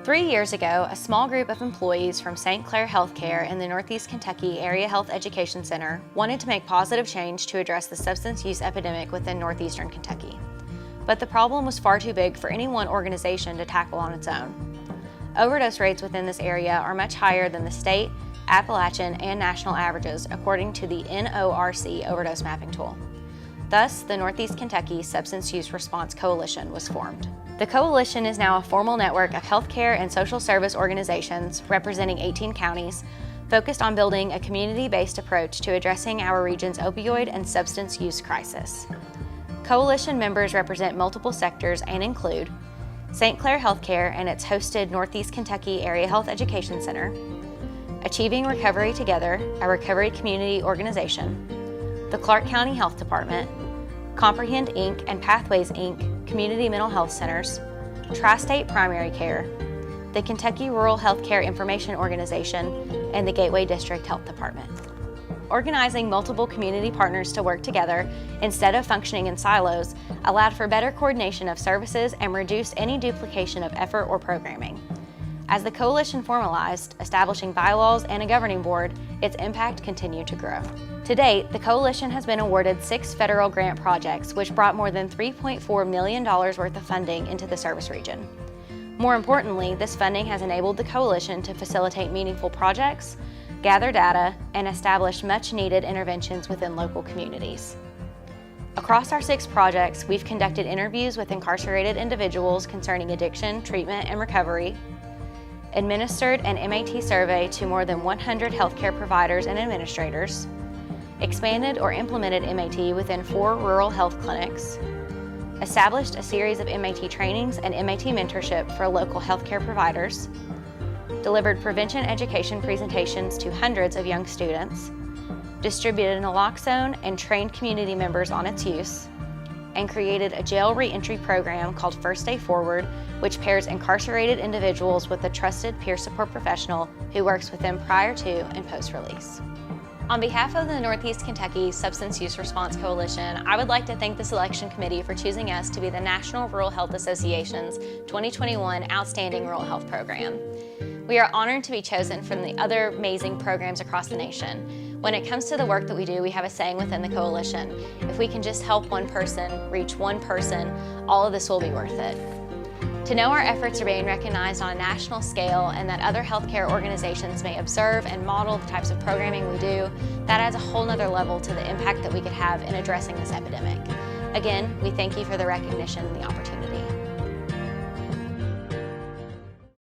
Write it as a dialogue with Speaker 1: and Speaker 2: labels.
Speaker 1: 3 years ago, a small group of employees from St. Clair Healthcare and the Northeast Kentucky Area Health Education Center wanted to make positive change to address the substance use epidemic within northeastern Kentucky. But the problem was far too big for any one organization to tackle on its own. Overdose rates within this area are much higher than the state, Appalachian, and national averages, according to the NRHA overdose mapping tool. Thus, the Northeast Kentucky Substance Use Response Coalition was formed. The coalition is now a formal network of healthcare and social service organizations representing 18 counties, focused on building a community-based approach to addressing our region's opioid and substance use crisis. Coalition members represent multiple sectors and include St. Clair Healthcare and its hosted Northeast Kentucky Area Health Education Center, Achieving Recovery Together, a recovery community organization, the Clark County Health Department, Comprehend Inc. and Pathways Inc. Community Mental Health Centers, Tri-State Primary Care, the Kentucky Rural Healthcare Information Organization, and the Gateway District Health Department. Organizing multiple community partners to work together instead of functioning in silos allowed for better coordination of services and reduced any duplication of effort or programming. As the coalition formalized, establishing bylaws and a governing board, its impact continued to grow. To date, the coalition has been awarded 6 federal grant projects, which brought more than $3.4 million worth of funding into the service region. More importantly, this funding has enabled the coalition to facilitate meaningful projects, gather data, and establish much-needed interventions within local communities. Across our 6 projects, we've conducted interviews with incarcerated individuals concerning addiction, treatment, and recovery, administered an MAT survey to more than 100 healthcare providers and administrators, expanded or implemented MAT within 4 rural health clinics, established a series of MAT trainings and MAT mentorship for local healthcare providers, delivered prevention education presentations to hundreds of young students, distributed naloxone and trained community members on its use, and created a jail reentry program called First Day Forward, which pairs incarcerated individuals with a trusted peer support professional who works with them prior to and post-release. On behalf of the Northeast Kentucky Substance Use Response Coalition, I would like to thank the Selection Committee for choosing us to be the National Rural Health Association's 2021 Outstanding Rural Health Program. We are honored to be chosen from the other amazing programs across the nation. When it comes to the work that we do, we have a saying within the coalition: if we can just help one person, reach one person, all of this will be worth it. To know our efforts are being recognized on a national scale and that other healthcare organizations may observe and model the types of programming we do, that adds a whole nother level to the impact that we could have in addressing this epidemic. Again, we thank you for the recognition and the opportunity.